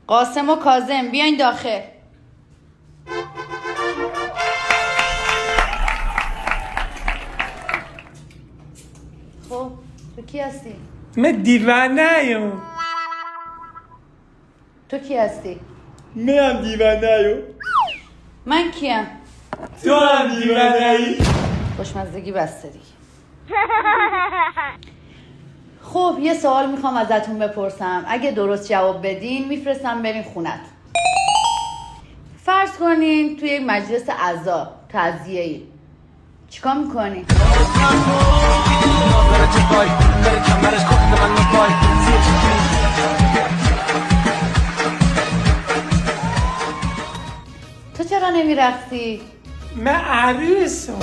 قاسم و کاظم بیاین داخل. خب تو کی هستی؟ من دیوانه‌ام. تو کی هستی؟ منم دیوانه‌ام. من کیم؟ تو هم دیوانه‌ای. خوشمزدگی بسته دیگه. خب یه سوال میخوام ازتون بپرسم، اگه درست جواب بدین میفرستم برین خونت. فرض کنین توی یک مجلس عزا تعزیه‌ای چیکار میکنین؟ تو چرا نمیرقصی؟ من عروسم.